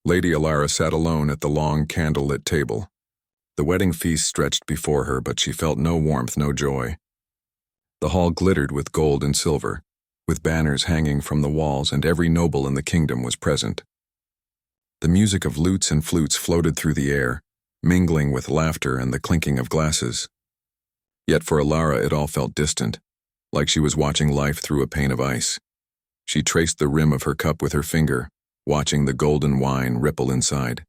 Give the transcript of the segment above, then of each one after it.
Lady Alara sat alone at the long candlelit table. The wedding feast stretched before her, but she felt no warmth, no joy. The hall glittered with gold and silver, with banners hanging from the walls, and every noble in the kingdom was present. The music of lutes and flutes floated through the air, mingling with laughter and the clinking of glasses. Yet for Alara it all felt distant, like she was watching life through a pane of ice. She traced the rim of her cup with her finger, watching the golden wine ripple inside.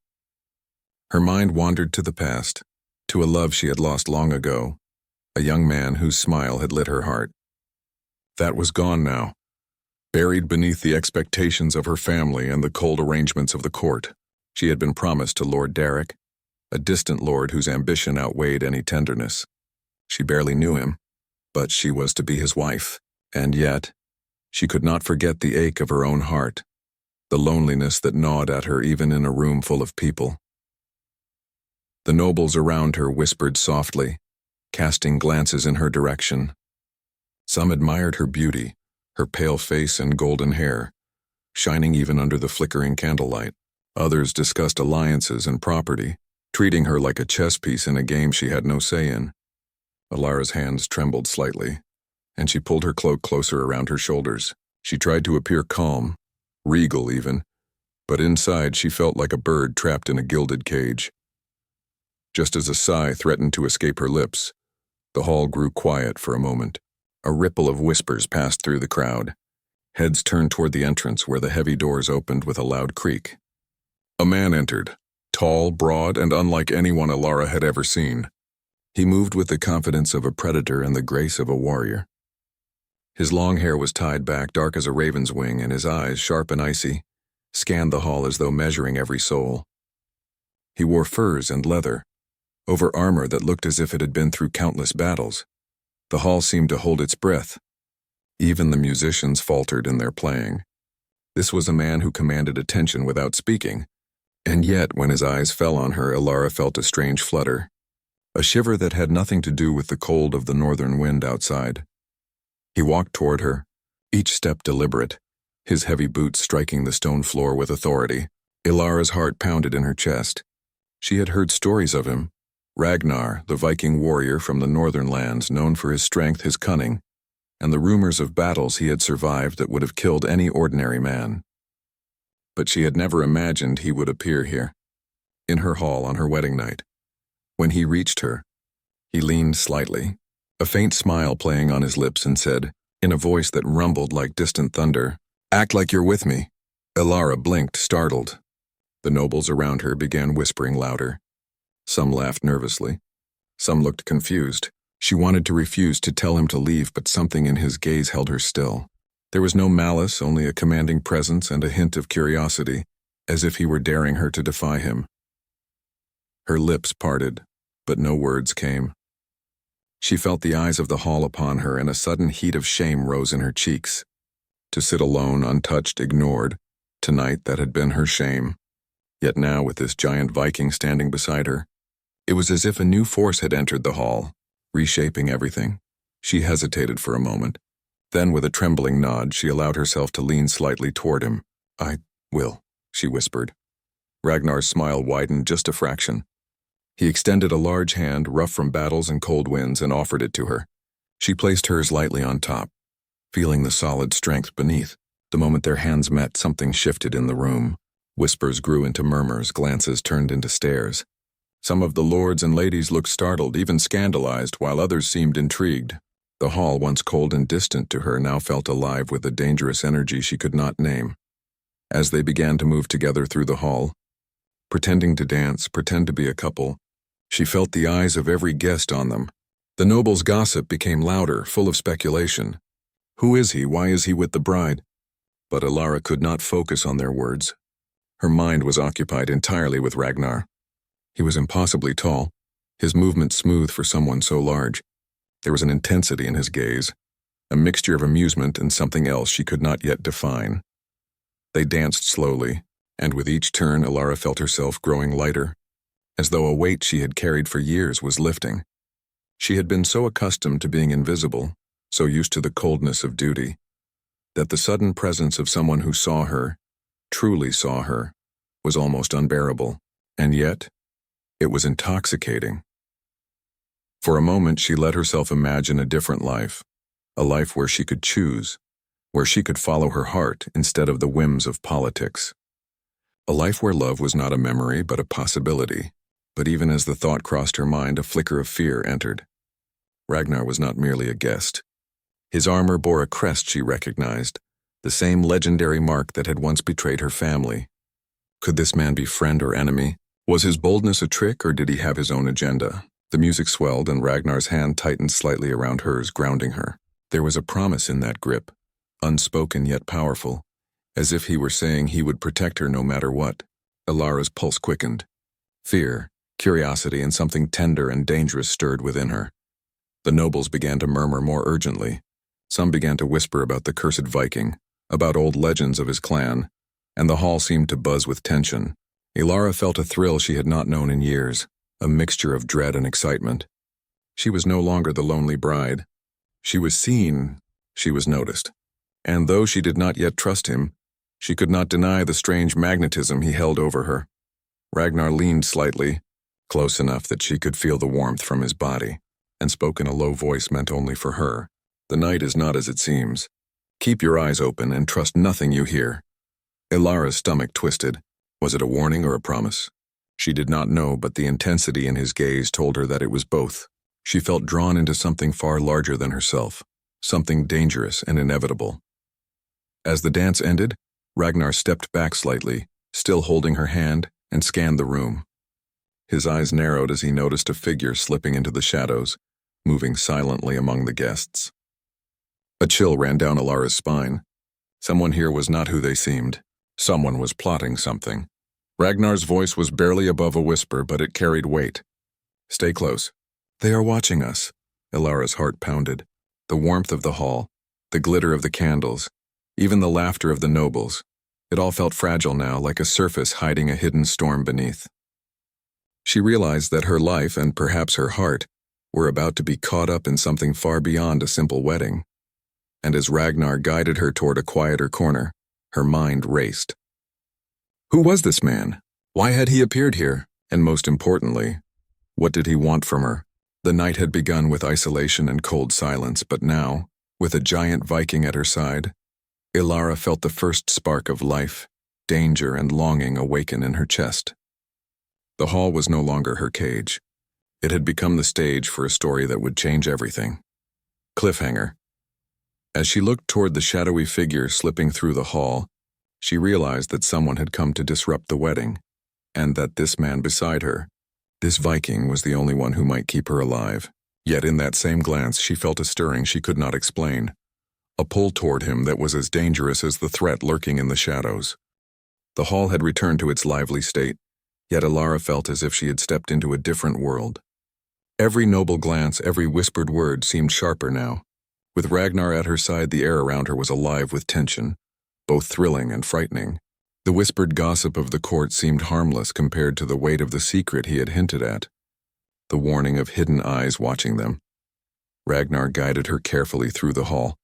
Her mind wandered to the past, to a love she had lost long ago, a young man whose smile had lit her heart. That was gone now, buried beneath the expectations of her family and the cold arrangements of the court. She had been promised to Lord Derek, a distant lord whose ambition outweighed any tenderness. She barely knew him, but she was to be his wife, and yet she could not forget the ache of her own heart, the loneliness that gnawed at her even in a room full of people. The nobles around her whispered softly, casting glances in her direction. Some admired her beauty, her pale face and golden hair, shining even under the flickering candlelight. Others discussed alliances and property, treating her like a chess piece in a game she had no say in. Alara's hands trembled slightly, and she pulled her cloak closer around her shoulders. She tried to appear calm, regal even, but inside she felt like a bird trapped in a gilded cage. Just as a sigh threatened to escape her lips, the hall grew quiet for a moment. A ripple of whispers passed through the crowd. Heads turned toward the entrance where the heavy doors opened with a loud creak. A man entered, tall, broad, and unlike anyone Alara had ever seen. He moved with the confidence of a predator and the grace of a warrior. His long hair was tied back, dark as a raven's wing, and his eyes, sharp and icy, scanned the hall as though measuring every soul. He wore furs and leather, over armor that looked as if it had been through countless battles. The hall seemed to hold its breath. Even the musicians faltered in their playing. This was a man who commanded attention without speaking, and yet when his eyes fell on her, Alara felt a strange flutter, a shiver that had nothing to do with the cold of the northern wind outside. He walked toward her, each step deliberate, his heavy boots striking the stone floor with authority. Alara's heart pounded in her chest. She had heard stories of him. Ragnar, the Viking warrior from the northern lands, known for his strength, his cunning, and the rumors of battles he had survived that would have killed any ordinary man. But she had never imagined he would appear here, in her hall on her wedding night. When he reached her, he leaned slightly, a faint smile playing on his lips, and said, in a voice that rumbled like distant thunder, "Act like you're with me." Alara blinked, startled. The nobles around her began whispering louder. Some laughed nervously. Some looked confused. She wanted to refuse to tell him to leave, but something in his gaze held her still. There was no malice, only a commanding presence and a hint of curiosity, as if he were daring her to defy him. Her lips parted, but no words came. She felt the eyes of the hall upon her, and a sudden heat of shame rose in her cheeks. To sit alone, untouched, ignored, tonight that had been her shame. Yet now, with this giant Viking standing beside her, it was as if a new force had entered the hall, reshaping everything. She hesitated for a moment. Then, with a trembling nod, she allowed herself to lean slightly toward him. "I will," she whispered. Ragnar's smile widened just a fraction. He extended a large hand, rough from battles and cold winds, and offered it to her. She placed hers lightly on top, feeling the solid strength beneath. The moment their hands met, something shifted in the room. Whispers grew into murmurs, glances turned into stares. Some of the lords and ladies looked startled, even scandalized, while others seemed intrigued. The hall, once cold and distant to her, now felt alive with a dangerous energy she could not name. As they began to move together through the hall, pretending to dance, pretend to be a couple, she felt the eyes of every guest on them. The nobles' gossip became louder, full of speculation. Who is he? Why is he with the bride? But Alara could not focus on their words. Her mind was occupied entirely with Ragnar. He was impossibly tall, his movements smooth for someone so large. There was an intensity in his gaze, a mixture of amusement and something else she could not yet define. They danced slowly, and with each turn Alara felt herself growing lighter, as though a weight she had carried for years was lifting. She had been so accustomed to being invisible, so used to the coldness of duty, that the sudden presence of someone who saw her, truly saw her, was almost unbearable, and yet, it was intoxicating. For a moment, she let herself imagine a different life, a life where she could choose, where she could follow her heart instead of the whims of politics. A life where love was not a memory but a possibility. But even as the thought crossed her mind, a flicker of fear entered. Ragnar was not merely a guest. His armor bore a crest she recognized, the same legendary mark that had once betrayed her family. Could this man be friend or enemy? Was his boldness a trick, or did he have his own agenda? The music swelled, and Ragnar's hand tightened slightly around hers, grounding her. There was a promise in that grip, unspoken yet powerful, as if he were saying he would protect her no matter what. Ilara's pulse quickened. Fear, curiosity, and something tender and dangerous stirred within her. The nobles began to murmur more urgently. Some began to whisper about the cursed Viking, about old legends of his clan, and the hall seemed to buzz with tension. Ilara felt a thrill she had not known in years, a mixture of dread and excitement. She was no longer the lonely bride. She was seen, she was noticed. And though she did not yet trust him, she could not deny the strange magnetism he held over her. Ragnar leaned slightly, close enough that she could feel the warmth from his body, and spoke in a low voice meant only for her. The night is not as it seems. Keep your eyes open and trust nothing you hear. Ilara's stomach twisted. Was it a warning or a promise? She did not know, but the intensity in his gaze told her that it was both. She felt drawn into something far larger than herself, something dangerous and inevitable. As the dance ended, Ragnar stepped back slightly, still holding her hand, and scanned the room. His eyes narrowed as he noticed a figure slipping into the shadows, moving silently among the guests. A chill ran down Ilara's spine. Someone here was not who they seemed. Someone was plotting something. Ragnar's voice was barely above a whisper, but it carried weight. Stay close. They are watching us. Ilara's heart pounded. The warmth of the hall, the glitter of the candles, even the laughter of the nobles. It all felt fragile now, like a surface hiding a hidden storm beneath. She realized that her life, and perhaps her heart, were about to be caught up in something far beyond a simple wedding. And as Ragnar guided her toward a quieter corner, her mind raced. Who was this man? Why had he appeared here? And most importantly, what did he want from her? The night had begun with isolation and cold silence, but now, with a giant Viking at her side, Ilara felt the first spark of life, danger, and longing awaken in her chest. The hall was no longer her cage. It had become the stage for a story that would change everything. Cliffhanger. As she looked toward the shadowy figure slipping through the hall, she realized that someone had come to disrupt the wedding, and that this man beside her, this Viking, was the only one who might keep her alive. Yet in that same glance she felt a stirring she could not explain, a pull toward him that was as dangerous as the threat lurking in the shadows. The hall had returned to its lively state, yet Ilara felt as if she had stepped into a different world. Every noble glance, every whispered word seemed sharper now. With Ragnar at her side, the air around her was alive with tension, both thrilling and frightening. The whispered gossip of the court seemed harmless compared to the weight of the secret he had hinted at, the warning of hidden eyes watching them. Ragnar guided her carefully through the hall,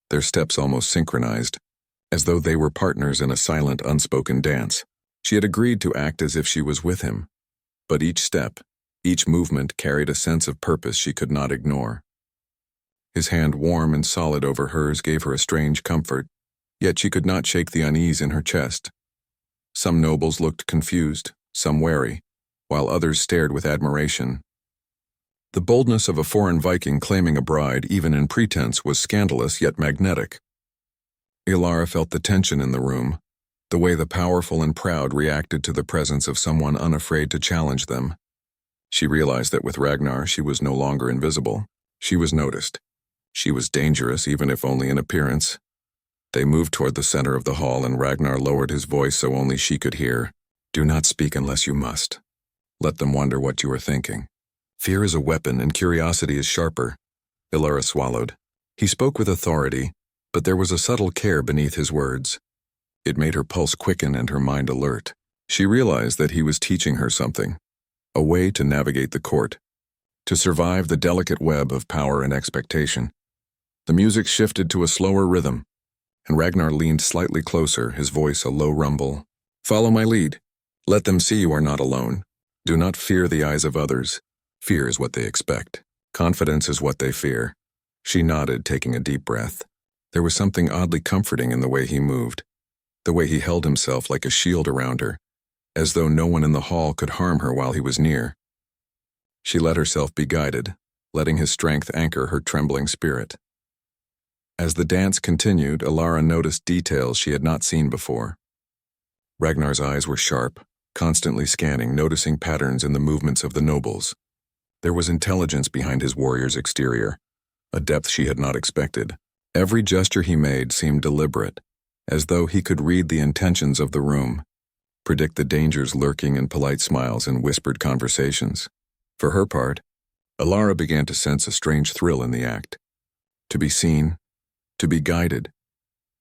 their steps almost synchronized, as though they were partners in a silent, unspoken dance. She had agreed to act as if she was with him, but each step, each movement carried a sense of purpose she could not ignore. His hand, warm and solid over hers, gave her a strange comfort, yet she could not shake the unease in her chest. Some nobles looked confused, some wary, while others stared with admiration. The boldness of a foreign Viking claiming a bride, even in pretense, was scandalous yet magnetic. Ilara felt the tension in the room, the way the powerful and proud reacted to the presence of someone unafraid to challenge them. She realized that with Ragnar she was no longer invisible. She was noticed. She was dangerous, even if only in appearance. They moved toward the center of the hall, and Ragnar lowered his voice so only she could hear. Do not speak unless you must. Let them wonder what you are thinking. Fear is a weapon, and curiosity is sharper. Ilara swallowed. He spoke with authority, but there was a subtle care beneath his words. It made her pulse quicken and her mind alert. She realized that he was teaching her something, a way to navigate the court, to survive the delicate web of power and expectation. The music shifted to a slower rhythm, and Ragnar leaned slightly closer, his voice a low rumble. Follow my lead. Let them see you are not alone. Do not fear the eyes of others. Fear is what they expect. Confidence is what they fear. She nodded, taking a deep breath. There was something oddly comforting in the way he moved, the way he held himself like a shield around her, as though no one in the hall could harm her while he was near. She let herself be guided, letting his strength anchor her trembling spirit. As the dance continued, Alara noticed details she had not seen before. Ragnar's eyes were sharp, constantly scanning, noticing patterns in the movements of the nobles. There was intelligence behind his warrior's exterior, a depth she had not expected. Every gesture he made seemed deliberate, as though he could read the intentions of the room, predict the dangers lurking in polite smiles and whispered conversations. For her part, Alara began to sense a strange thrill in the act. To be seen, to be guided,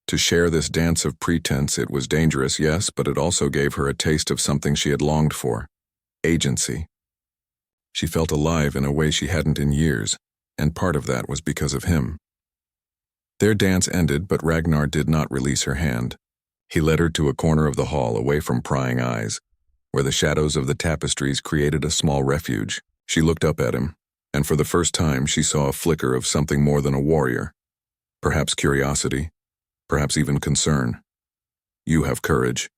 to share this dance of pretense. It was dangerous, yes, but it also gave her a taste of something she had longed for: agency. She felt alive in a way she hadn't in years, and part of that was because of him. Their dance ended, but Ragnar did not release her hand. He led her to a corner of the hall, away from prying eyes, where the shadows of the tapestries created a small refuge. She looked up at him, and for the first time she saw a flicker of something more than a warrior. Perhaps curiosity, perhaps even concern. "You have courage,"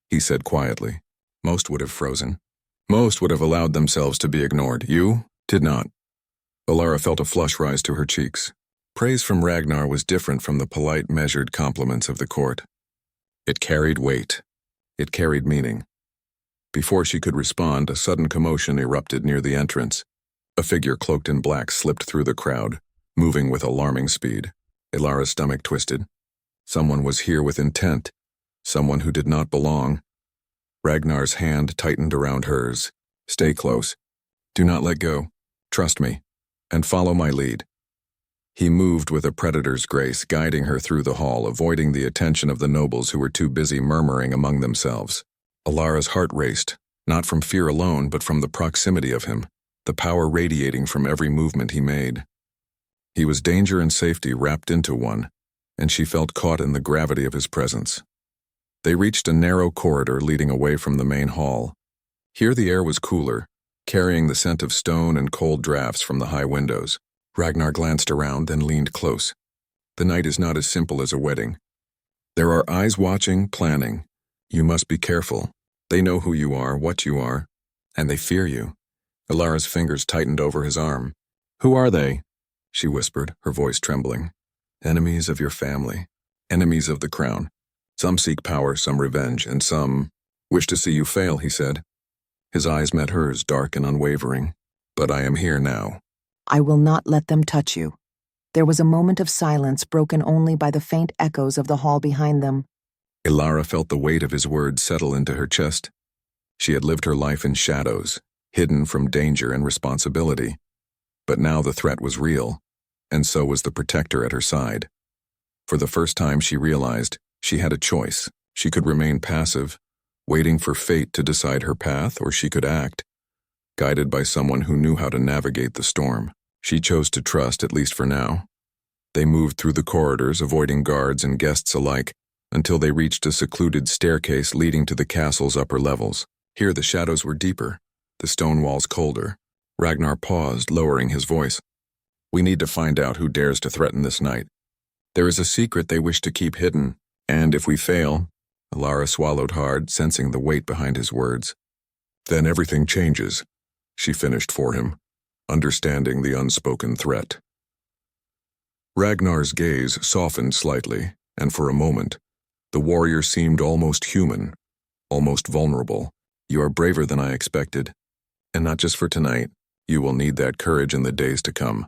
he said quietly. Most would have frozen. Most would have allowed themselves to be ignored. You did not. Alara felt a flush rise to her cheeks. Praise from Ragnar was different from the polite, measured compliments of the court. It carried weight. It carried meaning. Before she could respond, a sudden commotion erupted near the entrance. A figure cloaked in black slipped through the crowd, moving with alarming speed. Alara's stomach twisted. Someone was here with intent. Someone who did not belong. Ragnar's hand tightened around hers. "Stay close. Do not let go. Trust me. And follow my lead." He moved with a predator's grace, guiding her through the hall, avoiding the attention of the nobles who were too busy murmuring among themselves. Alara's heart raced, not from fear alone, but from the proximity of him, the power radiating from every movement he made. He was danger and safety wrapped into one, and she felt caught in the gravity of his presence. They reached a narrow corridor leading away from the main hall. Here the air was cooler, carrying the scent of stone and cold drafts from the high windows. Ragnar glanced around, then leaned close. The night is not as simple as a wedding. There are eyes watching, planning. You must be careful. They know who you are, what you are, and they fear you. Alara's fingers tightened over his arm. "Who are they?" she whispered, her voice trembling. "Enemies of your family. Enemies of the crown. Some seek power, some revenge, and some wish to see you fail," he said. His eyes met hers, dark and unwavering. "But I am here now." "I will not let them touch you." There was a moment of silence, broken only by the faint echoes of the hall behind them. Alara felt the weight of his words settle into her chest. She had lived her life in shadows, hidden from danger and responsibility. But now the threat was real, and so was the protector at her side. For the first time she realized she had a choice. She could remain passive, waiting for fate to decide her path, or she could act, guided by someone who knew how to navigate the storm. She chose to trust, at least for now. They moved through the corridors, avoiding guards and guests alike, until they reached a secluded staircase leading to the castle's upper levels. Here the shadows were deeper, the stone walls colder. Ragnar paused, lowering his voice. "We need to find out who dares to threaten this night. There is a secret they wish to keep hidden, and if we fail—" Alara swallowed hard, sensing the weight behind his words. "Then everything changes," she finished for him, understanding the unspoken threat. Ragnar's gaze softened slightly, and for a moment, the warrior seemed almost human, almost vulnerable. "You are braver than I expected. And not just for tonight. You will need that courage in the days to come."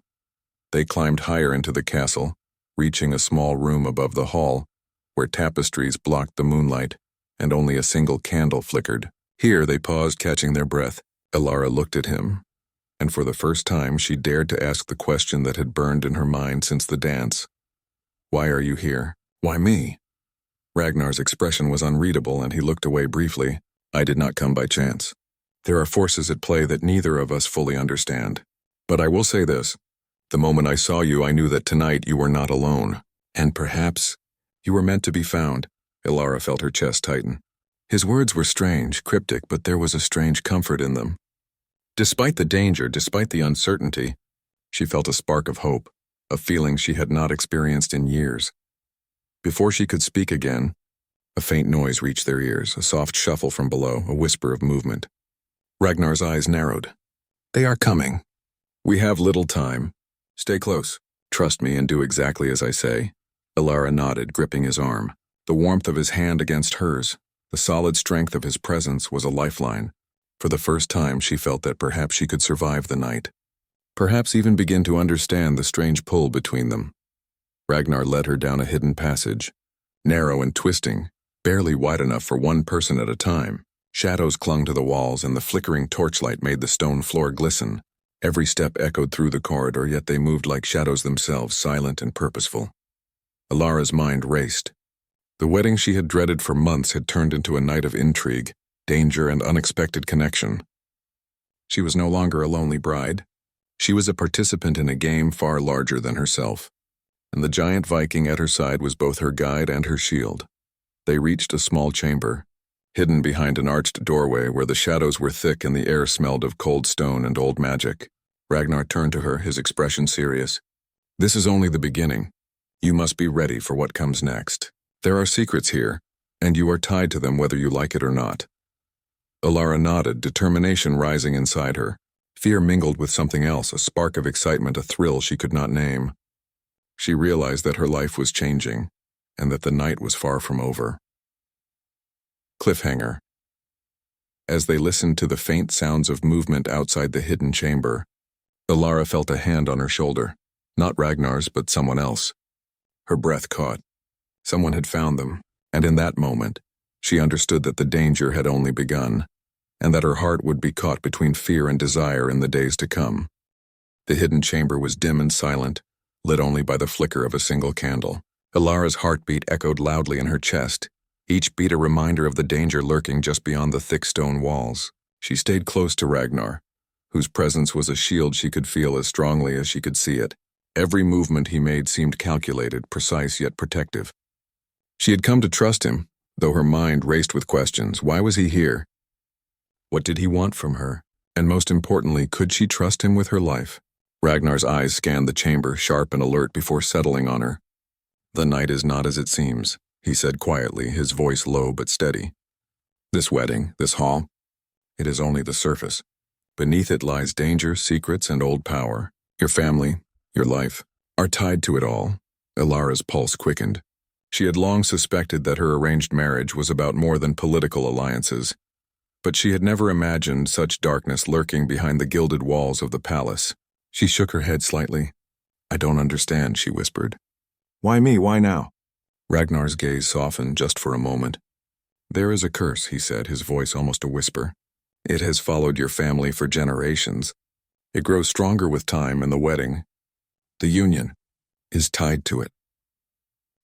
They climbed higher into the castle, reaching a small room above the hall, where tapestries blocked the moonlight, and only a single candle flickered. Here they paused, catching their breath. Alara looked at him, and for the first time she dared to ask the question that had burned in her mind since the dance. "Why are you here? Why me?" Ragnar's expression was unreadable, and he looked away briefly. "I did not come by chance. There are forces at play that neither of us fully understand. But I will say this. The moment I saw you, I knew that tonight you were not alone. And perhaps you were meant to be found." Alara felt her chest tighten. His words were strange, cryptic, but there was a strange comfort in them. Despite the danger, despite the uncertainty, she felt a spark of hope, a feeling she had not experienced in years. Before she could speak again, a faint noise reached their ears, a soft shuffle from below, a whisper of movement. Ragnar's eyes narrowed. "They are coming. We have little time. Stay close. Trust me and do exactly as I say." Alara nodded, gripping his arm. The warmth of his hand against hers, the solid strength of his presence was a lifeline. For the first time, she felt that perhaps she could survive the night. Perhaps even begin to understand the strange pull between them. Ragnar led her down a hidden passage, narrow and twisting, barely wide enough for one person at a time. Shadows clung to the walls, and the flickering torchlight made the stone floor glisten. Every step echoed through the corridor, yet they moved like shadows themselves, silent and purposeful. Alara's mind raced. The wedding she had dreaded for months had turned into a night of intrigue, danger, and unexpected connection. She was no longer a lonely bride. She was a participant in a game far larger than herself, and the giant Viking at her side was both her guide and her shield. They reached a small chamber, hidden behind an arched doorway where the shadows were thick and the air smelled of cold stone and old magic. Ragnar turned to her, his expression serious. "This is only the beginning. You must be ready for what comes next. There are secrets here, and you are tied to them whether you like it or not." Alara nodded, determination rising inside her. Fear mingled with something else, a spark of excitement, a thrill she could not name. She realized that her life was changing, and that the night was far from over. Cliffhanger. As they listened to the faint sounds of movement outside the hidden chamber, Alara felt a hand on her shoulder. Not Ragnar's, but someone else. Her breath caught. Someone had found them, and in that moment, she understood that the danger had only begun, and that her heart would be caught between fear and desire in the days to come. The hidden chamber was dim and silent, lit only by the flicker of a single candle. Alara's heartbeat echoed loudly in her chest, each beat a reminder of the danger lurking just beyond the thick stone walls. She stayed close to Ragnar, whose presence was a shield she could feel as strongly as she could see it. Every movement he made seemed calculated, precise yet protective. She had come to trust him, though her mind raced with questions. Why was he here? What did he want from her? And most importantly, could she trust him with her life? Ragnar's eyes scanned the chamber, sharp and alert, before settling on her. "The night is not as it seems," he said quietly, his voice low but steady. "This wedding, this hall, it is only the surface. Beneath it lies danger, secrets, and old power. Your family, your life, are tied to it all." Alara's pulse quickened. She had long suspected that her arranged marriage was about more than political alliances, but she had never imagined such darkness lurking behind the gilded walls of the palace. She shook her head slightly. "I don't understand," she whispered. "Why me? Why now?" Ragnar's gaze softened just for a moment. "There is a curse," he said, his voice almost a whisper. "It has followed your family for generations. It grows stronger with time, and the wedding, the union, is tied to it.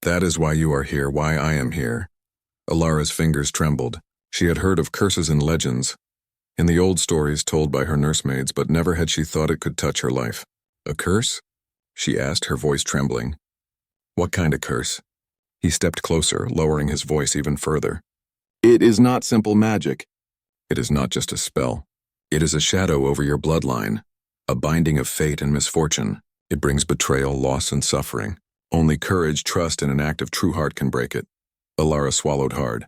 That is why you are here, why I am here." Alara's fingers trembled. She had heard of curses and legends, in the old stories told by her nursemaids, but never had she thought it could touch her life. "A curse?" she asked, her voice trembling. "What kind of curse?" He stepped closer, lowering his voice even further. "It is not simple magic. It is not just a spell. It is a shadow over your bloodline, a binding of fate and misfortune. It brings betrayal, loss, and suffering. Only courage, trust, and an act of true heart can break it." Alara swallowed hard.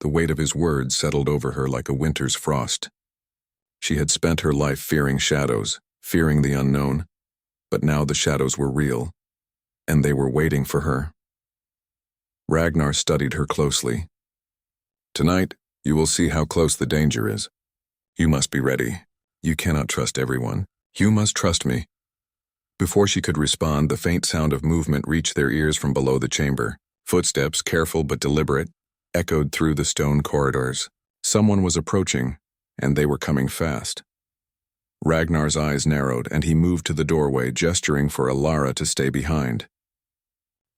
The weight of his words settled over her like a winter's frost. She had spent her life fearing shadows, fearing the unknown, but now the shadows were real, and they were waiting for her. Ragnar studied her closely. "Tonight, you will see how close the danger is. You must be ready. You cannot trust everyone. You must trust me." Before she could respond, the faint sound of movement reached their ears from below the chamber. Footsteps, careful but deliberate, echoed through the stone corridors. Someone was approaching, and they were coming fast. Ragnar's eyes narrowed, and he moved to the doorway, gesturing for Alara to stay behind.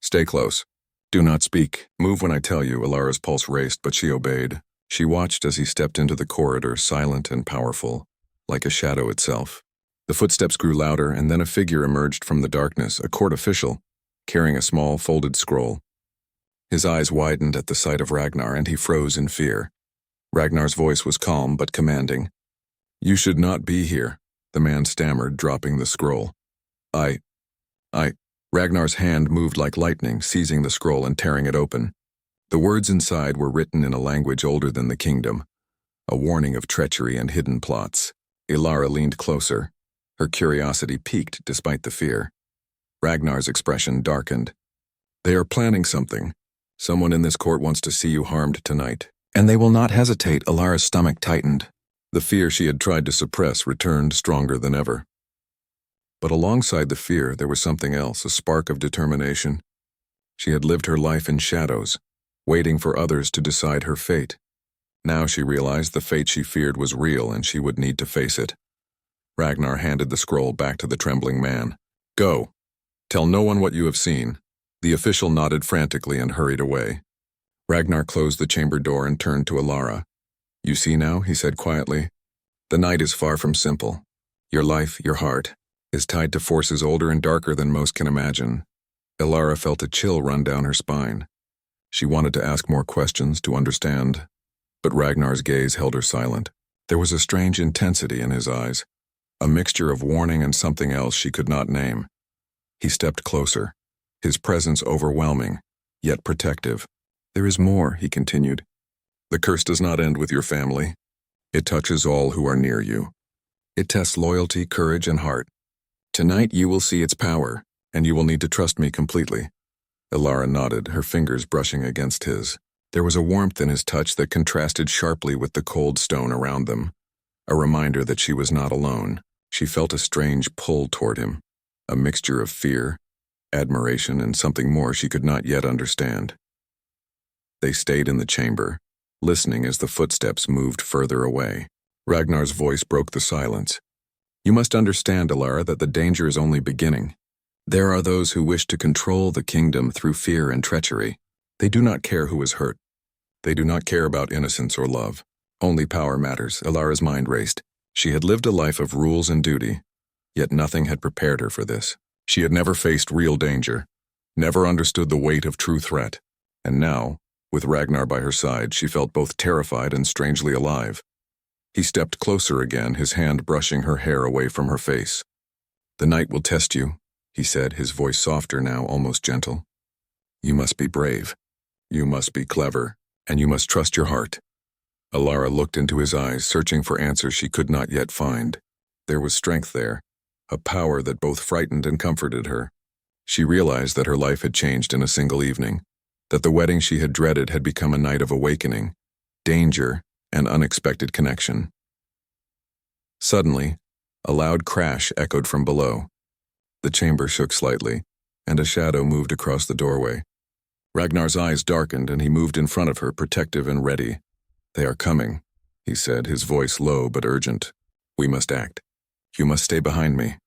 "Stay close. Do not speak. Move when I tell you." Alara's pulse raced, but she obeyed. She watched as he stepped into the corridor, silent and powerful, like a shadow itself. The footsteps grew louder, and then a figure emerged from the darkness, a court official, carrying a small folded scroll. His eyes widened at the sight of Ragnar, and he froze in fear. Ragnar's voice was calm but commanding. "You should not be here," the man stammered, dropping the scroll. I. Ragnar's hand moved like lightning, seizing the scroll and tearing it open. The words inside were written in a language older than the kingdom, a warning of treachery and hidden plots. Ilara leaned closer. Her curiosity piqued despite the fear. Ragnar's expression darkened. "They are planning something. Someone in this court wants to see you harmed tonight. And they will not hesitate." Ilara's stomach tightened. The fear she had tried to suppress returned stronger than ever. But alongside the fear, there was something else, a spark of determination. She had lived her life in shadows, waiting for others to decide her fate. Now she realized the fate she feared was real and she would need to face it. Ragnar handed the scroll back to the trembling man. "Go. Tell no one what you have seen." The official nodded frantically and hurried away. Ragnar closed the chamber door and turned to Ilara. "You see now," he said quietly. "The night is far from simple. Your life, your heart, is tied to forces older and darker than most can imagine." Ilara felt a chill run down her spine. She wanted to ask more questions, to understand, but Ragnar's gaze held her silent. There was a strange intensity in his eyes, a mixture of warning and something else she could not name. He stepped closer, his presence overwhelming, yet protective. "There is more," he continued. "The curse does not end with your family. It touches all who are near you. It tests loyalty, courage, and heart. Tonight you will see its power, and you will need to trust me completely." Ilara nodded, her fingers brushing against his. There was a warmth in his touch that contrasted sharply with the cold stone around them, a reminder that she was not alone. She felt a strange pull toward him, a mixture of fear, admiration, and something more she could not yet understand. They stayed in the chamber, listening as the footsteps moved further away. Ragnar's voice broke the silence. "You must understand, Ilara, that the danger is only beginning. There are those who wish to control the kingdom through fear and treachery. They do not care who is hurt. They do not care about innocence or love. Only power matters." Ilara's mind raced. She had lived a life of rules and duty, yet nothing had prepared her for this. She had never faced real danger, never understood the weight of true threat, and now, with Ragnar by her side, she felt both terrified and strangely alive. He stepped closer again, his hand brushing her hair away from her face. "The night will test you," he said, his voice softer now, almost gentle. "You must be brave. You must be clever, and you must trust your heart." Ilara looked into his eyes, searching for answers she could not yet find. There was strength there, a power that both frightened and comforted her. She realized that her life had changed in a single evening, that the wedding she had dreaded had become a night of awakening, danger, and unexpected connection. Suddenly, a loud crash echoed from below. The chamber shook slightly, and a shadow moved across the doorway. Ragnar's eyes darkened, and he moved in front of her, protective and ready. "They are coming," he said, his voice low but urgent. "We must act. You must stay behind me."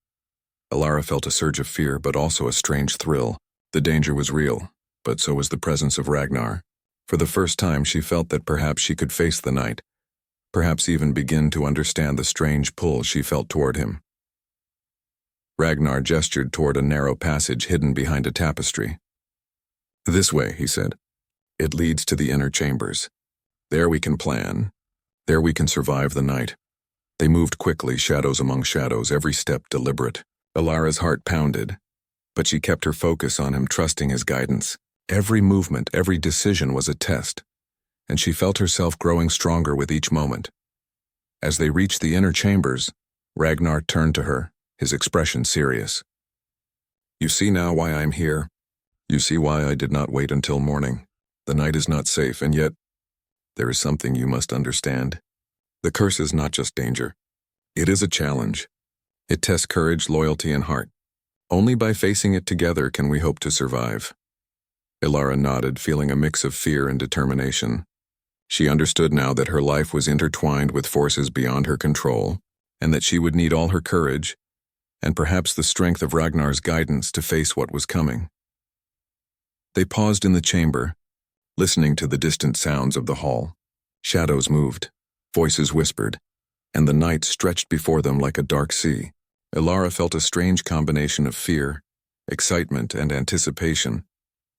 Ilara felt a surge of fear, but also a strange thrill. The danger was real, but so was the presence of Ragnar. For the first time, she felt that perhaps she could face the night, perhaps even begin to understand the strange pull she felt toward him. Ragnar gestured toward a narrow passage hidden behind a tapestry. "This way," he said. "It leads to the inner chambers. There we can plan. There we can survive the night." They moved quickly, shadows among shadows, every step deliberate. Ilara's heart pounded, but she kept her focus on him, trusting his guidance. Every movement, every decision was a test, and she felt herself growing stronger with each moment. As they reached the inner chambers, Ragnar turned to her, his expression serious. "You see now why I am here. You see why I did not wait until morning. The night is not safe, and yet there is something you must understand. The curse is not just danger. It is a challenge. It tests courage, loyalty, and heart. Only by facing it together can we hope to survive." Ilara nodded, feeling a mix of fear and determination. She understood now that her life was intertwined with forces beyond her control, and that she would need all her courage, and perhaps the strength of Ragnar's guidance to face what was coming. They paused in the chamber, listening to the distant sounds of the hall. Shadows moved, voices whispered, and the night stretched before them like a dark sea. Ilara felt a strange combination of fear, excitement, and anticipation.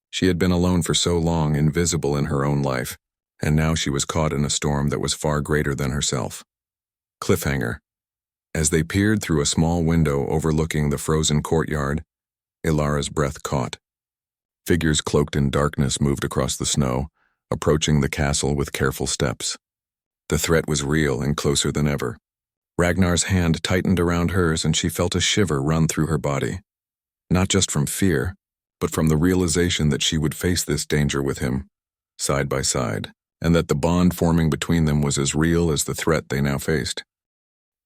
She had been alone for so long, invisible in her own life, and now she was caught in a storm that was far greater than herself. Cliffhanger. As they peered through a small window overlooking the frozen courtyard, Ilara's breath caught. Figures cloaked in darkness moved across the snow, approaching the castle with careful steps. The threat was real and closer than ever. Ragnar's hand tightened around hers and she felt a shiver run through her body. Not just from fear, but from the realization that she would face this danger with him, side by side, and that the bond forming between them was as real as the threat they now faced.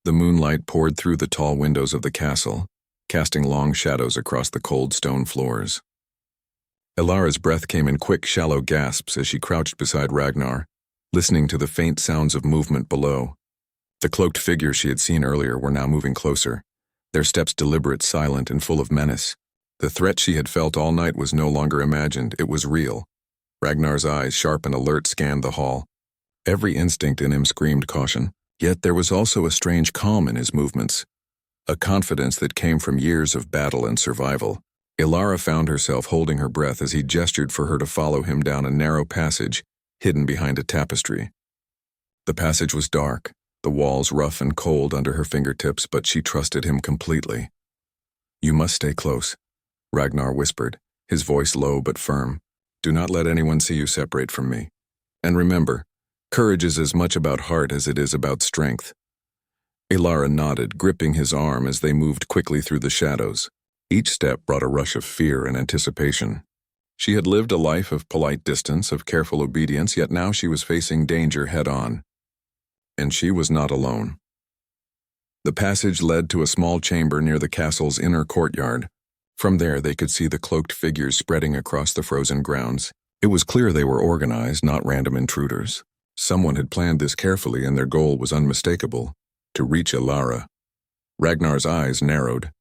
The moonlight poured through the tall windows of the castle, casting long shadows across the cold stone floors. Ilara's breath came in quick, shallow gasps as she crouched beside Ragnar, listening to the faint sounds of movement below. The cloaked figures she had seen earlier were now moving closer, their steps deliberate, silent, and full of menace. The threat she had felt all night was no longer imagined, it was real. Ragnar's eyes, sharp and alert, scanned the hall. Every instinct in him screamed caution, yet there was also a strange calm in his movements, a confidence that came from years of battle and survival. Ilara found herself holding her breath as he gestured for her to follow him down a narrow passage, hidden behind a tapestry. The passage was dark, the walls rough and cold under her fingertips, but she trusted him completely. "You must stay close," Ragnar whispered, his voice low but firm. "Do not let anyone see you separate from me. And remember, courage is as much about heart as it is about strength." Ilara nodded, gripping his arm as they moved quickly through the shadows. Each step brought a rush of fear and anticipation. She had lived a life of polite distance, of careful obedience, yet now she was facing danger head-on. And she was not alone. The passage led to a small chamber near the castle's inner courtyard. From there they could see the cloaked figures spreading across the frozen grounds. It was clear they were organized, not random intruders. Someone had planned this carefully and their goal was unmistakable: to reach Ilara. Ragnar's eyes narrowed.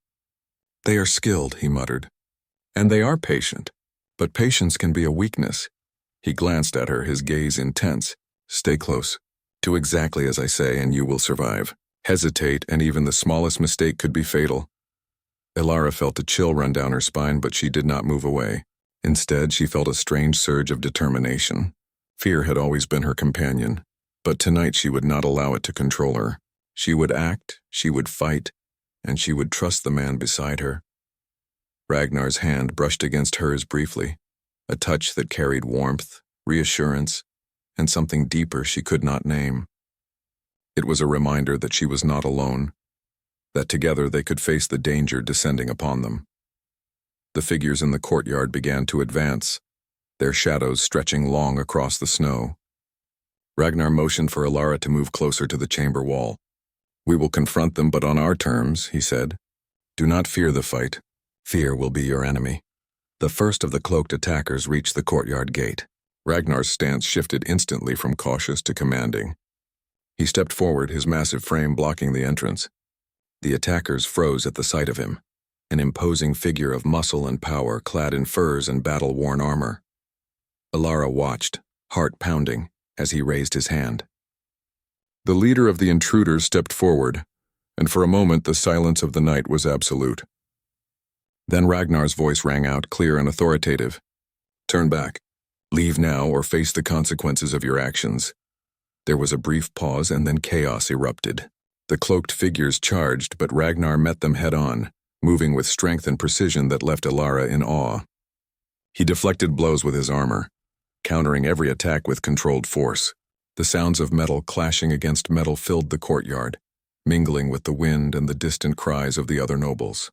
"They are skilled," he muttered. "And they are patient. But patience can be a weakness." He glanced at her, his gaze intense. "Stay close. Do exactly as I say and you will survive. Hesitate and even the smallest mistake could be fatal." Ilara felt a chill run down her spine, but she did not move away. Instead, she felt a strange surge of determination. Fear had always been her companion, but tonight she would not allow it to control her. She would act, she would fight, and she would trust the man beside her. Ragnar's hand brushed against hers briefly, a touch that carried warmth, reassurance, and something deeper she could not name. It was a reminder that she was not alone, that together they could face the danger descending upon them. The figures in the courtyard began to advance, their shadows stretching long across the snow. Ragnar motioned for Ilara to move closer to the chamber wall. "We will confront them, but on our terms," he said. "Do not fear the fight. Fear will be your enemy." The first of the cloaked attackers reached the courtyard gate. Ragnar's stance shifted instantly from cautious to commanding. He stepped forward, his massive frame blocking the entrance. The attackers froze at the sight of him, an imposing figure of muscle and power clad in furs and battle-worn armor. Ilara watched, heart pounding, as he raised his hand. The leader of the intruders stepped forward, and for a moment the silence of the night was absolute. Then Ragnar's voice rang out, clear and authoritative. "Turn back. Leave now or face the consequences of your actions." There was a brief pause and then chaos erupted. The cloaked figures charged, but Ragnar met them head-on, moving with strength and precision that left Ilara in awe. He deflected blows with his armor, countering every attack with controlled force. The sounds of metal clashing against metal filled the courtyard, mingling with the wind and the distant cries of the other nobles.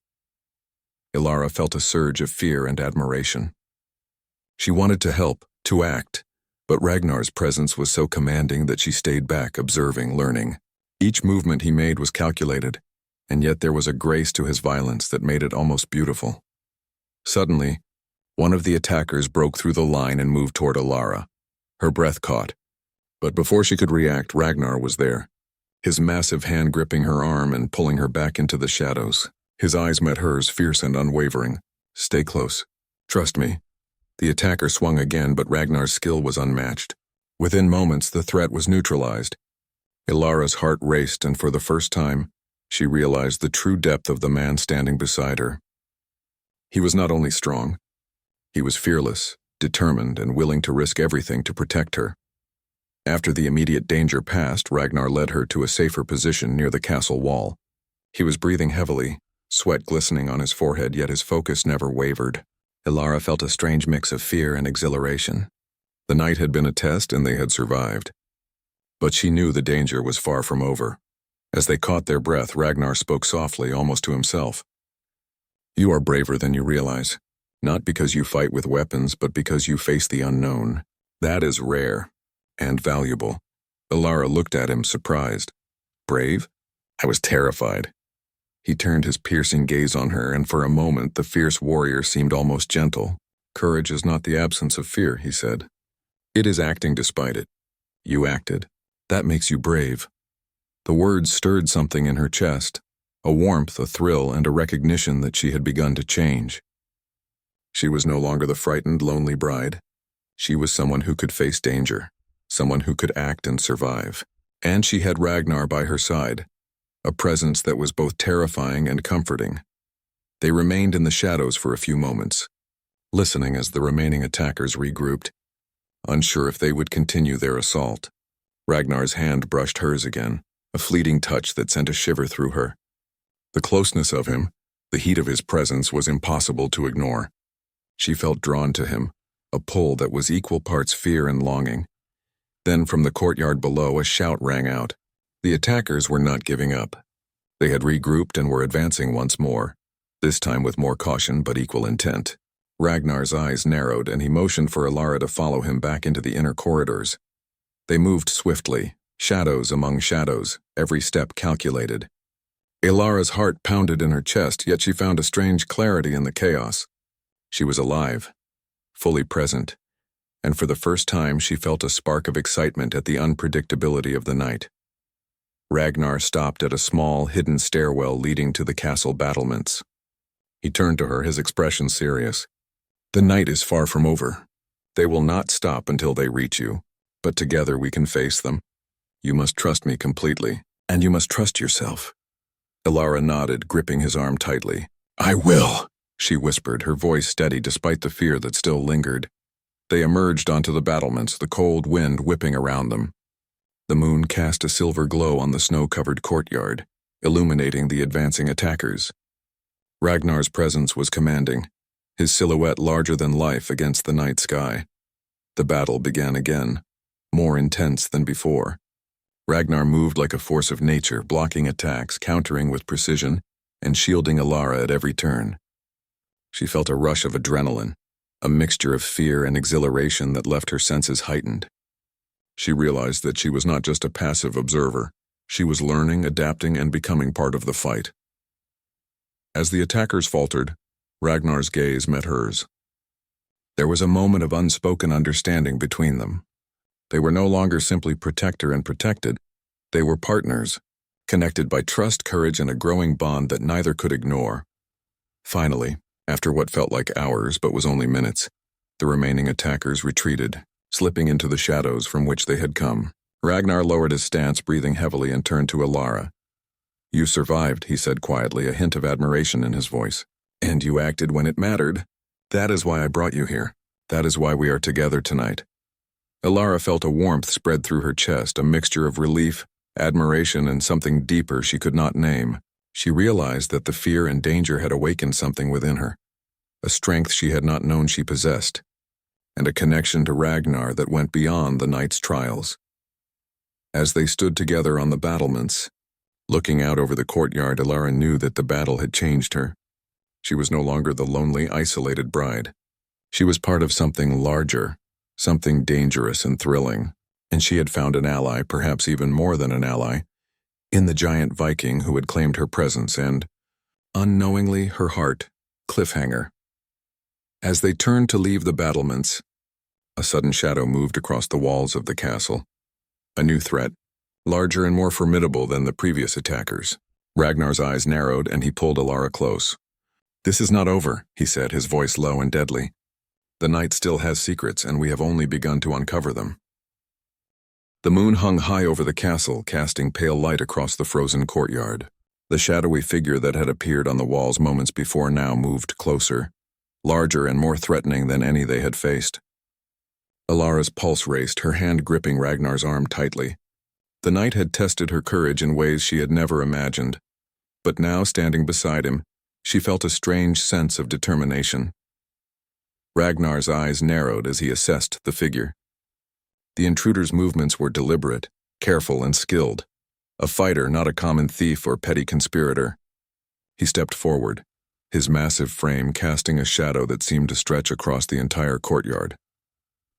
Ilara felt a surge of fear and admiration. She wanted to help, to act, but Ragnar's presence was so commanding that she stayed back, observing, learning. Each movement he made was calculated, and yet there was a grace to his violence that made it almost beautiful. Suddenly, one of the attackers broke through the line and moved toward Ilara. Her breath caught, but before she could react, Ragnar was there, his massive hand gripping her arm and pulling her back into the shadows. His eyes met hers, fierce and unwavering. "Stay close. Trust me." The attacker swung again, but Ragnar's skill was unmatched. Within moments, the threat was neutralized. Ilara's heart raced, and for the first time, she realized the true depth of the man standing beside her. He was not only strong, he was fearless, determined, and willing to risk everything to protect her. After the immediate danger passed, Ragnar led her to a safer position near the castle wall. He was breathing heavily, sweat glistening on his forehead, yet his focus never wavered. Ilara felt a strange mix of fear and exhilaration. The night had been a test and they had survived. But she knew the danger was far from over. As they caught their breath, Ragnar spoke softly, almost to himself. "You are braver than you realize, not because you fight with weapons, but because you face the unknown. That is rare and valuable." Ilara looked at him, surprised. "Brave?" "I was terrified." He turned his piercing gaze on her, and for a moment the fierce warrior seemed almost gentle. "Courage is not the absence of fear," he said. "It is acting despite it. You acted. That makes you brave." The words stirred something in her chest, a warmth, a thrill, and a recognition that she had begun to change. She was no longer the frightened, lonely bride. She was someone who could face danger, someone who could act and survive. And she had Ragnar by her side, a presence that was both terrifying and comforting. They remained in the shadows for a few moments, listening as the remaining attackers regrouped, unsure if they would continue their assault. Ragnar's hand brushed hers again, a fleeting touch that sent a shiver through her. The closeness of him, the heat of his presence, was impossible to ignore. She felt drawn to him, a pull that was equal parts fear and longing. Then from the courtyard below, a shout rang out. The attackers were not giving up. They had regrouped and were advancing once more, this time with more caution but equal intent. Ragnar's eyes narrowed, and he motioned for Ilara to follow him back into the inner corridors. They moved swiftly, shadows among shadows, every step calculated. Ilara's heart pounded in her chest, yet she found a strange clarity in the chaos. She was alive, fully present, and for the first time she felt a spark of excitement at the unpredictability of the night. Ragnar stopped at a small, hidden stairwell leading to the castle battlements. He turned to her, his expression serious. "The night is far from over. They will not stop until they reach you, but together we can face them. You must trust me completely, and you must trust yourself." Ilara nodded, gripping his arm tightly. "I will," she whispered, her voice steady despite the fear that still lingered. They emerged onto the battlements, the cold wind whipping around them. The moon cast a silver glow on the snow-covered courtyard, illuminating the advancing attackers. Ragnar's presence was commanding, his silhouette larger than life against the night sky. The battle began again, more intense than before. Ragnar moved like a force of nature, blocking attacks, countering with precision, and shielding Ilara at every turn. She felt a rush of adrenaline, a mixture of fear and exhilaration that left her senses heightened. She realized that she was not just a passive observer. She was learning, adapting, and becoming part of the fight. As the attackers faltered, Ragnar's gaze met hers. There was a moment of unspoken understanding between them. They were no longer simply protector and protected. They were partners, connected by trust, courage, and a growing bond that neither could ignore. Finally, after what felt like hours but was only minutes, the remaining attackers retreated, slipping into the shadows from which they had come. Ragnar lowered his stance, breathing heavily, and turned to Ilara. "You survived," he said quietly, a hint of admiration in his voice. "And you acted when it mattered. That is why I brought you here. That is why we are together tonight." Ilara felt a warmth spread through her chest, a mixture of relief, admiration, and something deeper she could not name. She realized that the fear and danger had awakened something within her, a strength she had not known she possessed, and a connection to Ragnar that went beyond the night's trials. As they stood together on the battlements, looking out over the courtyard, Ilara knew that the battle had changed her. She was no longer the lonely, isolated bride. She was part of something larger, something dangerous and thrilling, and she had found an ally, perhaps even more than an ally, in the giant Viking who had claimed her presence and, unknowingly, her heart, cliffhanger. As they turned to leave the battlements, a sudden shadow moved across the walls of the castle. A new threat, larger and more formidable than the previous attackers. Ragnar's eyes narrowed and he pulled Ilara close. "This is not over," he said, his voice low and deadly. "The night still has secrets, and we have only begun to uncover them." The moon hung high over the castle, casting pale light across the frozen courtyard. The shadowy figure that had appeared on the walls moments before now moved closer, larger and more threatening than any they had faced. Alara's pulse raced, her hand gripping Ragnar's arm tightly. The night had tested her courage in ways she had never imagined, but now, standing beside him, she felt a strange sense of determination. Ragnar's eyes narrowed as he assessed the figure. The intruder's movements were deliberate, careful, and skilled. A fighter, not a common thief or petty conspirator. He stepped forward, his massive frame casting a shadow that seemed to stretch across the entire courtyard.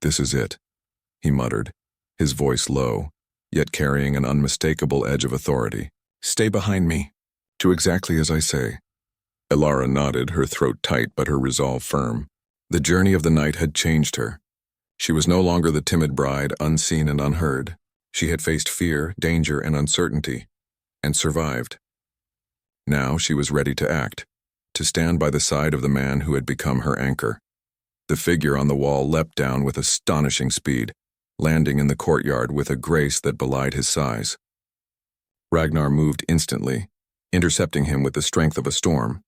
"This is it," he muttered, his voice low, yet carrying an unmistakable edge of authority. "Stay behind me. Do exactly as I say." Alara nodded, her throat tight but her resolve firm. The journey of the night had changed her. She was no longer the timid bride, unseen and unheard. She had faced fear, danger, and uncertainty, and survived. Now she was ready to act, to stand by the side of the man who had become her anchor. The figure on the wall leapt down with astonishing speed, landing in the courtyard with a grace that belied his size. Ragnar moved instantly, intercepting him with the strength of a storm.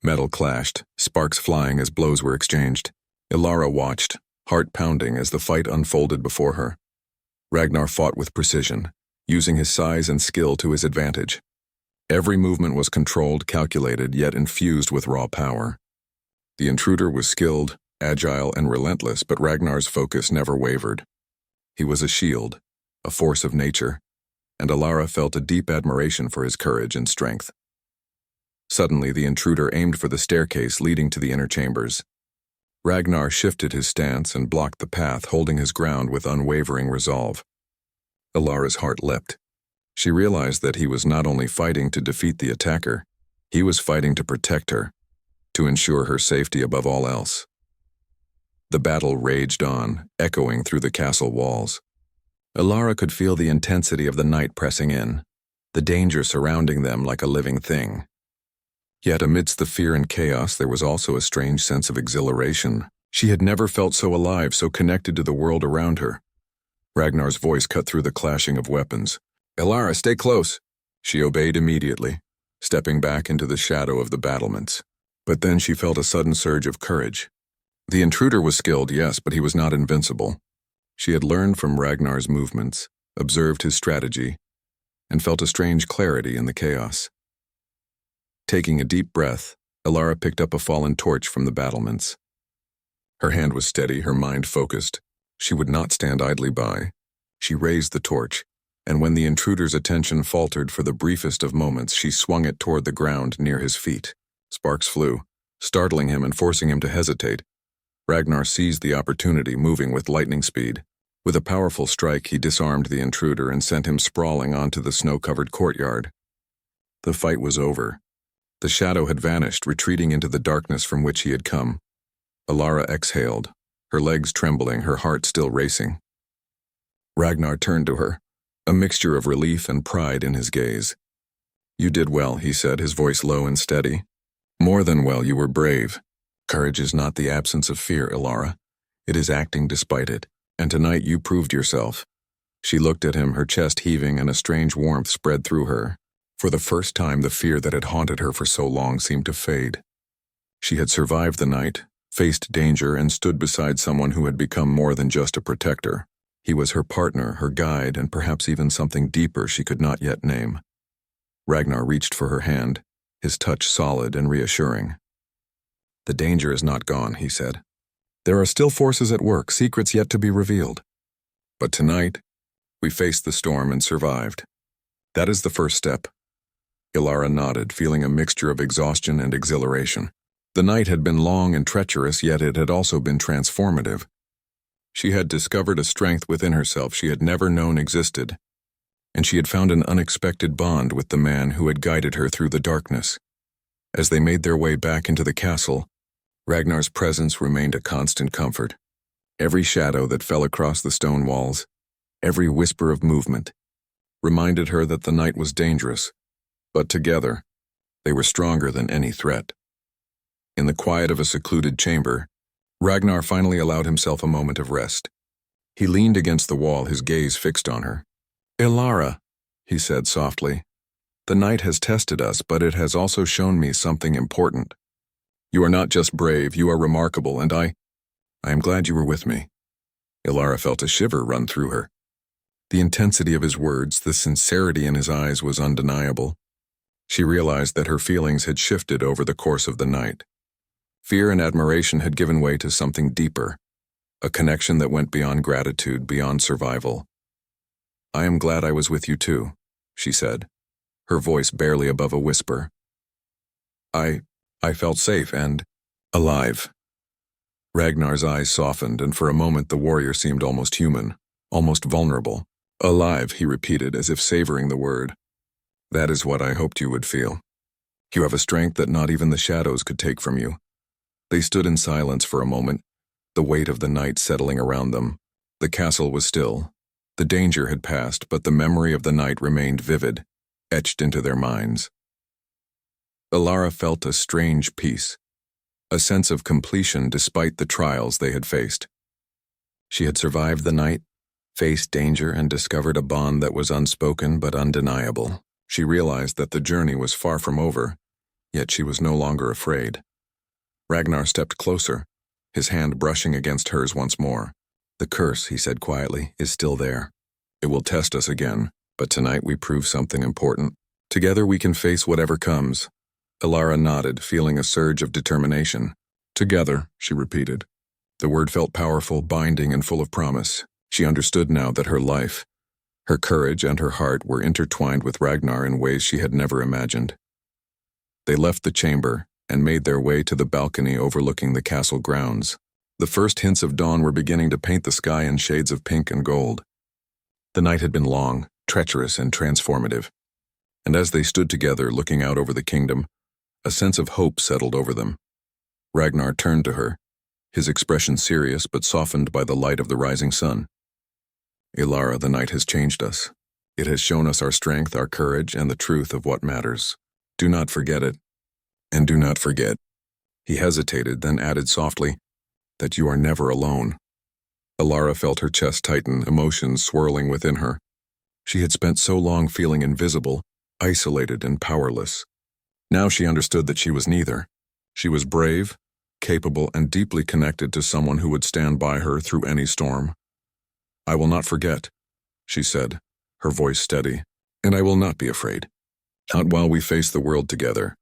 Metal clashed, sparks flying as blows were exchanged. Alara watched, heart pounding as the fight unfolded before her. Ragnar fought with precision, using his size and skill to his advantage. Every movement was controlled, calculated, yet infused with raw power. The intruder was skilled, agile, and relentless, but Ragnar's focus never wavered. He was a shield, a force of nature, and Alara felt a deep admiration for his courage and strength. Suddenly, the intruder aimed for the staircase leading to the inner chambers. Ragnar shifted his stance and blocked the path, holding his ground with unwavering resolve. Alara's heart leapt. She realized that he was not only fighting to defeat the attacker, he was fighting to protect her, to ensure her safety above all else. The battle raged on, echoing through the castle walls. Alara could feel the intensity of the night pressing in, the danger surrounding them like a living thing. Yet amidst the fear and chaos, there was also a strange sense of exhilaration. She had never felt so alive, so connected to the world around her. Ragnar's voice cut through the clashing of weapons. "Alara, stay close." She obeyed immediately, stepping back into the shadow of the battlements. But then she felt a sudden surge of courage. The intruder was skilled, yes, but he was not invincible. She had learned from Ragnar's movements, observed his strategy, and felt a strange clarity in the chaos. Taking a deep breath, Alara picked up a fallen torch from the battlements. Her hand was steady, her mind focused. She would not stand idly by. She raised the torch, and when the intruder's attention faltered for the briefest of moments, she swung it toward the ground near his feet. Sparks flew, startling him and forcing him to hesitate. Ragnar seized the opportunity, moving with lightning speed. With a powerful strike, he disarmed the intruder and sent him sprawling onto the snow-covered courtyard. The fight was over. The shadow had vanished, retreating into the darkness from which he had come. Alara exhaled, her legs trembling, her heart still racing. Ragnar turned to her, a mixture of relief and pride in his gaze. "You did well," he said, his voice low and steady. "More than well, you were brave. Courage is not the absence of fear, Alara. It is acting despite it, and tonight you proved yourself." She looked at him, her chest heaving, and a strange warmth spread through her. For the first time, the fear that had haunted her for so long seemed to fade. She had survived the night, faced danger, and stood beside someone who had become more than just a protector. He was her partner, her guide, and perhaps even something deeper she could not yet name. Ragnar reached for her hand, his touch solid and reassuring. "The danger is not gone," he said. "There are still forces at work, secrets yet to be revealed. But tonight, we faced the storm and survived. That is the first step." Alara nodded, feeling a mixture of exhaustion and exhilaration. The night had been long and treacherous, yet it had also been transformative. She had discovered a strength within herself she had never known existed, and she had found an unexpected bond with the man who had guided her through the darkness. As they made their way back into the castle, Ragnar's presence remained a constant comfort. Every shadow that fell across the stone walls, every whisper of movement, reminded her that the night was dangerous, but together, they were stronger than any threat. In the quiet of a secluded chamber, Ragnar finally allowed himself a moment of rest. He leaned against the wall, his gaze fixed on her. "Alara," he said softly, "the night has tested us, but it has also shown me something important. You are not just brave, you are remarkable, and I am glad you were with me." Ilara felt a shiver run through her. The intensity of his words, the sincerity in his eyes was undeniable. She realized that her feelings had shifted over the course of the night. Fear and admiration had given way to something deeper, a connection that went beyond gratitude, beyond survival. "I am glad I was with you too," she said, her voice barely above a whisper. I felt safe and alive." Ragnar's eyes softened, and for a moment the warrior seemed almost human, almost vulnerable. "Alive," he repeated, as if savoring the word. "That is what I hoped you would feel. You have a strength that not even the shadows could take from you." They stood in silence for a moment, the weight of the night settling around them. The castle was still. The danger had passed, but the memory of the night remained vivid, etched into their minds. Ilara felt a strange peace, a sense of completion despite the trials they had faced. She had survived the night, faced danger, and discovered a bond that was unspoken but undeniable. She realized that the journey was far from over, yet she was no longer afraid. Ragnar stepped closer, his hand brushing against hers once more. "The curse," he said quietly, "is still there. It will test us again, but tonight we prove something important. Together we can face whatever comes." Ilara nodded, feeling a surge of determination. "Together," she repeated. The word felt powerful, binding, and full of promise. She understood now that her life, her courage, and her heart were intertwined with Ragnar in ways she had never imagined. They left the chamber and made their way to the balcony overlooking the castle grounds. The first hints of dawn were beginning to paint the sky in shades of pink and gold. The night had been long, treacherous, and transformative. And as they stood together looking out over the kingdom, a sense of hope settled over them. Ragnar turned to her, his expression serious but softened by the light of the rising sun. "Ilara, the night has changed us. It has shown us our strength, our courage, and the truth of what matters. Do not forget it. And do not forget," he hesitated, then added softly, "that you are never alone." Ilara felt her chest tighten, emotions swirling within her. She had spent so long feeling invisible, isolated, and powerless. Now she understood that she was neither. She was brave, capable, and deeply connected to someone who would stand by her through any storm. "I will not forget," she said, her voice steady, "and I will not be afraid. Not while we face the world together."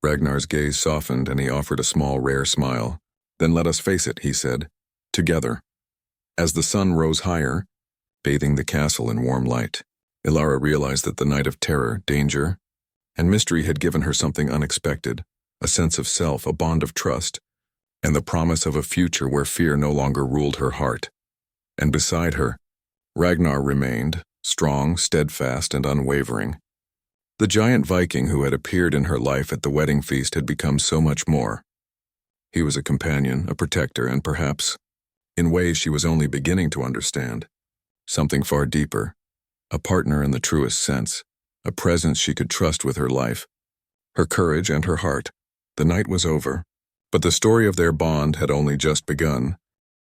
Ragnar's gaze softened and he offered a small, rare smile. "Then let us face it," he said, "together." As the sun rose higher, bathing the castle in warm light, Ilara realized that the night of terror, danger, and mystery had given her something unexpected, a sense of self, a bond of trust, and the promise of a future where fear no longer ruled her heart. And beside her, Ragnar remained, strong, steadfast, and unwavering. The giant Viking who had appeared in her life at the wedding feast had become so much more. He was a companion, a protector, and perhaps, in ways she was only beginning to understand, something far deeper, a partner in the truest sense, a presence she could trust with her life, her courage, and her heart. The night was over, but the story of their bond had only just begun.